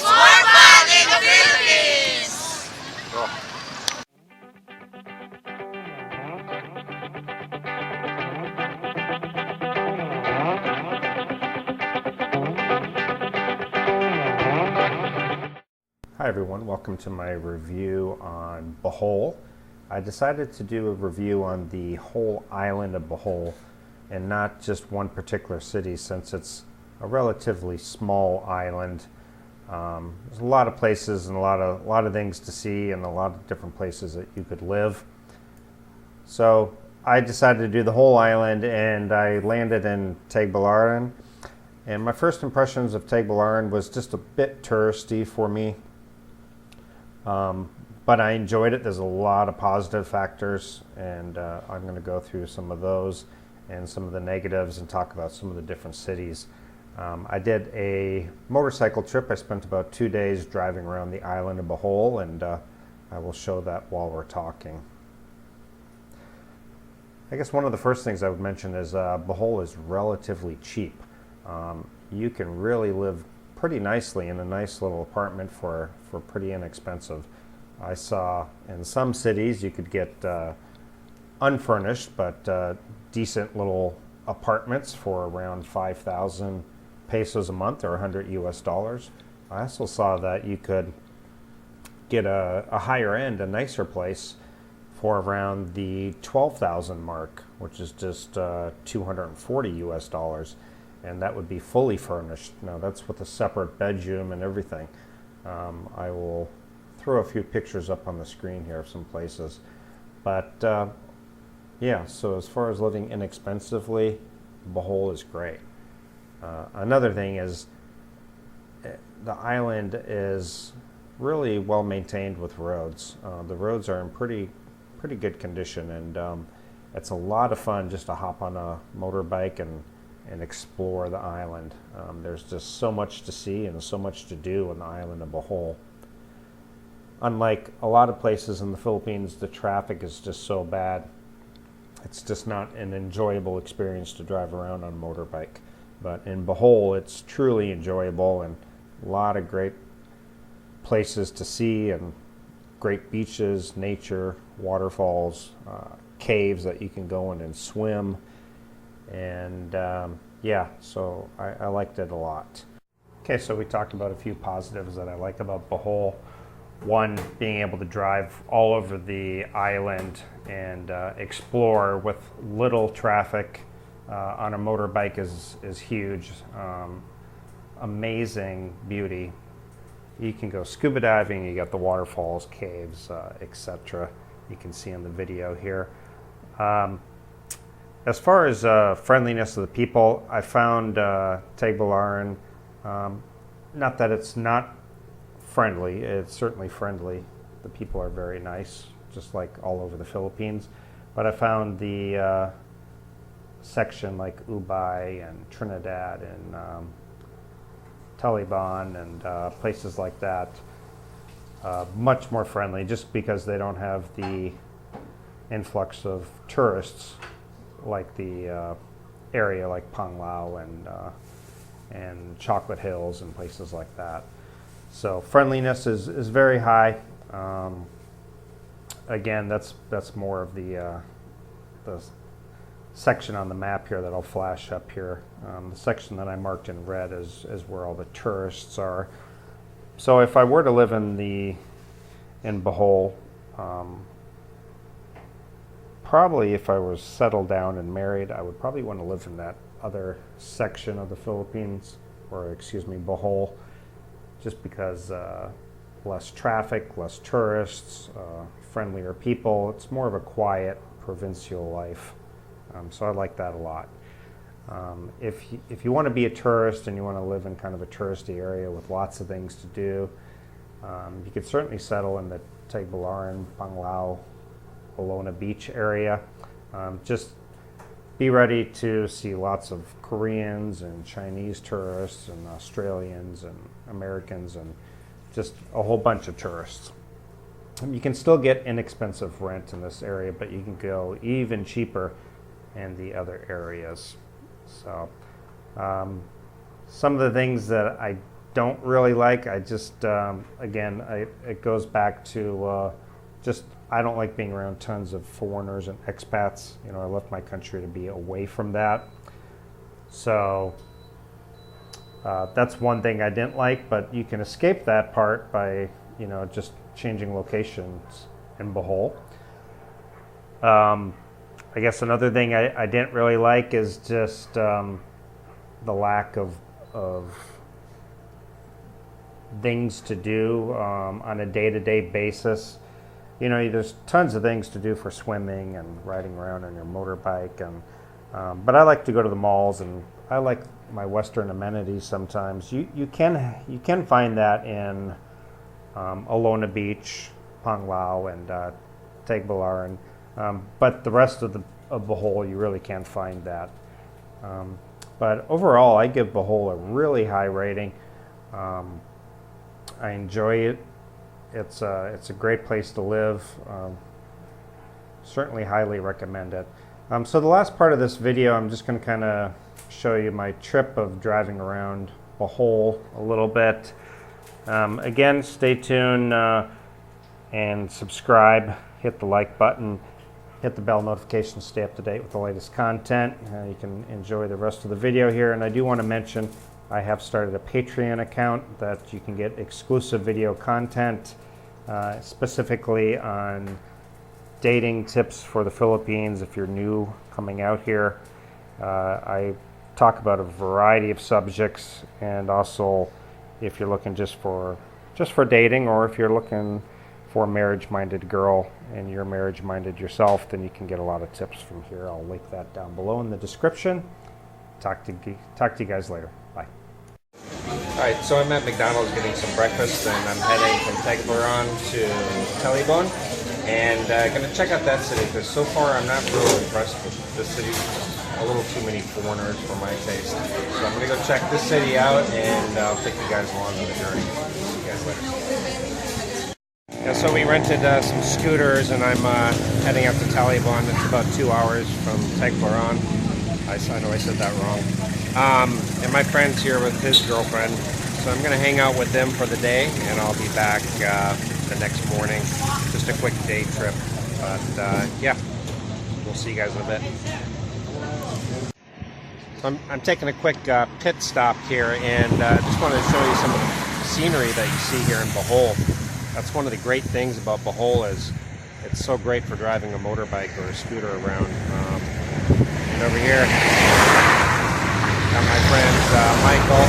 More fun in the Philippines! Cool. Hi everyone, welcome to my review on Bohol. I decided to do a review on the whole island of Bohol and not just one particular city, since it's a relatively small island. There's a lot of places and a lot of things to see and a lot of different places that you could live. So I decided to do the whole island, and I landed in Tagbilaran. And my first impressions of Tagbilaran was just a bit touristy for me. But I enjoyed it. There's a lot of positive factors, and I'm going to go through some of those and some of the negatives and talk about some of the different cities. I did a motorcycle trip. I spent about 2 days driving around the island of Bohol, and I will show that while we're talking. I guess one of the first things I would mention is Bohol is relatively cheap. You can really live pretty nicely in a nice little apartment for pretty inexpensive. I saw in some cities you could get unfurnished but decent little apartments for around 5,000 pesos a month, or 100 US dollars. I also saw that you could get a higher end, a nicer place for around the 12,000 mark, which is just 240 US dollars. And that would be fully furnished. Now that's with a separate bedroom and everything. I will throw a few pictures up on the screen here of some places. But yeah, so as far as living inexpensively, Bohol is great. Another thing is the island is really well maintained with roads. The roads are in pretty good condition, and it's a lot of fun just to hop on a motorbike and explore the island. There's just so much to see and so much to do on the island of Bohol. Unlike a lot of places in the Philippines, the traffic is just so bad. It's just not an enjoyable experience to drive around on a motorbike. But in Bohol, it's truly enjoyable, and a lot of great places to see, and great beaches, nature, waterfalls, caves that you can go in and swim. And yeah, so I liked it a lot. Okay, so we talked about a few positives that I like about Bohol. One, being able to drive all over the island and explore with little traffic on a motorbike is huge. Amazing beauty. You can go scuba diving, you got the waterfalls, caves, etc. You can see in the video here. As far as friendliness of the people, I found Tagbilaran, not that it's not friendly, it's certainly friendly. The people are very nice, just like all over the Philippines. But I found the section like Ubay and Trinidad and Taliban and places like that much more friendly, just because they don't have the influx of tourists like the area like Panglao and Chocolate Hills and places like that. So friendliness is very high. Again, that's more of the section on the map here that I'll flash up here. The section that I marked in red is where all the tourists are. So if I were to live in Bohol, probably if I was settled down and married, I would probably want to live in that other section of the Philippines, or excuse me, Bohol, just because less traffic, less tourists, friendlier people. It's more of a quiet provincial life. So I like that a lot. If you want to be a tourist and you want to live in kind of a touristy area with lots of things to do, you could certainly settle in the Tagbilaran, Panglao, Bologna Beach area. Just be ready to see lots of Koreans and Chinese tourists and Australians and Americans and just a whole bunch of tourists. You can still get inexpensive rent in this area, but you can go even cheaper in the other areas. So some of the things that I don't really like. I just, again, it goes back to just, I don't like being around tons of foreigners and expats. You know, I left my country to be away from that. So that's one thing I didn't like, but you can escape that part by, you know, just changing locations in Bohol. I guess another thing I didn't really like is just the lack of things to do on a day-to-day basis. You know, there's tons of things to do for swimming and riding around on your motorbike, and but I like to go to the malls, and I like my Western amenities sometimes. You can find that in Alona Beach, Panglao, and Tagbilaran, but the rest of Bohol, you really can't find that. But overall, I give Bohol a really high rating. I enjoy it. It's a great place to live. Certainly highly recommend it. So the last part of this video, I'm just going to kind of show you my trip of driving around Bohol a little bit. Again, stay tuned and subscribe. Hit the like button. Hit the bell notification to stay up to date with the latest content. You can enjoy the rest of the video here. And I do want to mention I have started a Patreon account that you can get exclusive video content, specifically on dating tips for the Philippines if you're new coming out here. I talk about a variety of subjects, and also if you're looking just for dating, or if you're looking for a marriage-minded girl and you're marriage-minded yourself, then you can get a lot of tips from here. I'll link that down below in the description. Talk to you guys later. Bye. Alright, so I'm at McDonald's getting some breakfast, and I'm heading from Tagbilaran to Talibon, and going to check out that city, because so far I'm not really impressed with this city. A little too many foreigners for my taste. So I'm going to go check this city out, and I'll take you guys along on the journey. See you guys later. Yeah, so we rented some scooters, and I'm heading up to Talibon. It's about 2 hours from Tagbilaran. I know I said that wrong. And my friend's here with his girlfriend, so I'm going to hang out with them for the day, and I'll be back the next morning. Just a quick day trip, but yeah, we'll see you guys in a bit. So I'm taking a quick pit stop here, and just want to show you some of the scenery that you see here in Bohol. That's one of the great things about Bohol, is it's so great for driving a motorbike or a scooter around. And over here, got my friends Michael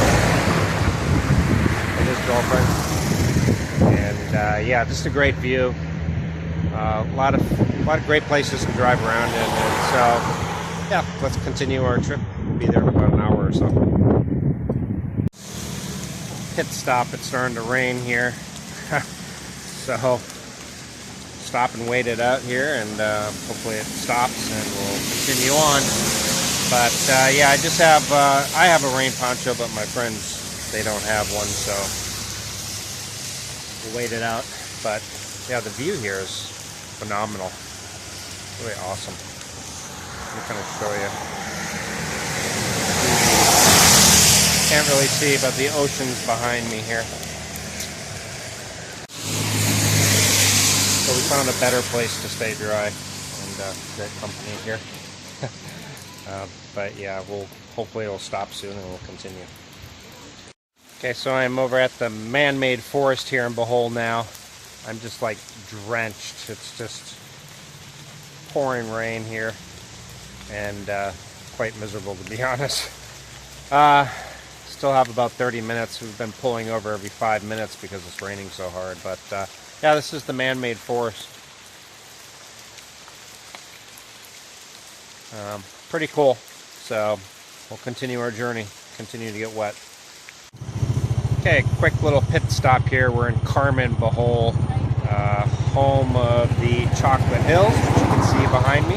and his girlfriend, and yeah, just a great view. A lot of great places to drive around in, and so yeah, let's continue our trip. We'll be there in about an hour or so. Pit stop. It's starting to rain here. So stop and wait it out here, and hopefully it stops and we'll continue on. But yeah, I have a rain poncho, but my friends, they don't have one, so we'll wait it out. But yeah, the view here is phenomenal. Really awesome. Let me kind of show you. Can't really see, but the ocean's behind me here. So we found a better place to stay dry, and great company here. But yeah, hopefully it'll stop soon and we'll continue. Okay, so I'm over at the man-made forest here in Bohol now. I'm just like drenched. It's just pouring rain here, and quite miserable, to be honest. Still have about 30 minutes. We've been pulling over every 5 minutes because it's raining so hard, but yeah, this is the man-made forest. Pretty cool. So we'll continue our journey, continue to get wet. Okay, quick little pit stop here. We're in Carmen, Bohol, home of the Chocolate Hills, which you can see behind me.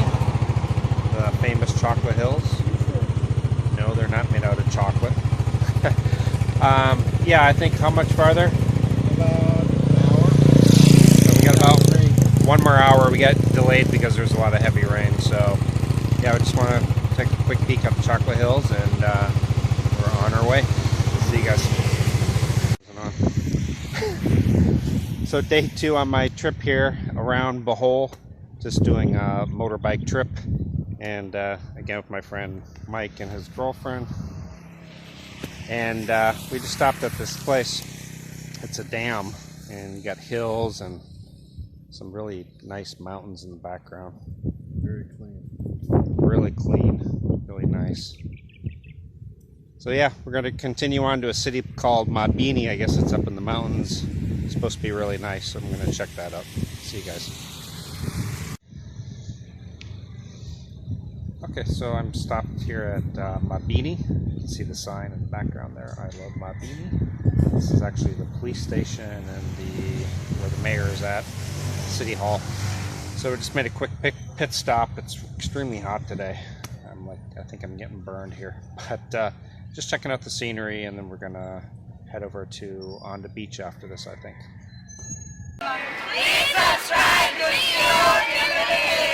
The famous Chocolate Hills. No, they're not made out of chocolate. Yeah, I think how much farther? About an hour. So we got about 1 more hour. We got delayed because there's a lot of heavy rain. So yeah, I just want to take a quick peek up the Chocolate Hills, and we're on our way. See you guys. So day 2 on my trip here around Bohol, just doing a motorbike trip, and again with my friend Mike and his girlfriend. And we just stopped at this place. It's a dam, and you got hills and some really nice mountains in the background. Very clean. Really clean, really nice. So yeah, we're going to continue on to a city called Mabini. I guess it's up in the mountains. It's supposed to be really nice, so I'm going to check that out. See you guys. Okay, so I'm stopped here at Mabini. You can see the sign in the background there, I love Mabini. This is actually the police station and where the mayor is at, City Hall. So we just made a quick pit stop. It's extremely hot today. I think I'm getting burned here. But just checking out the scenery, and then we're gonna head over on the beach after this, I think. Please subscribe to Gio Philippines.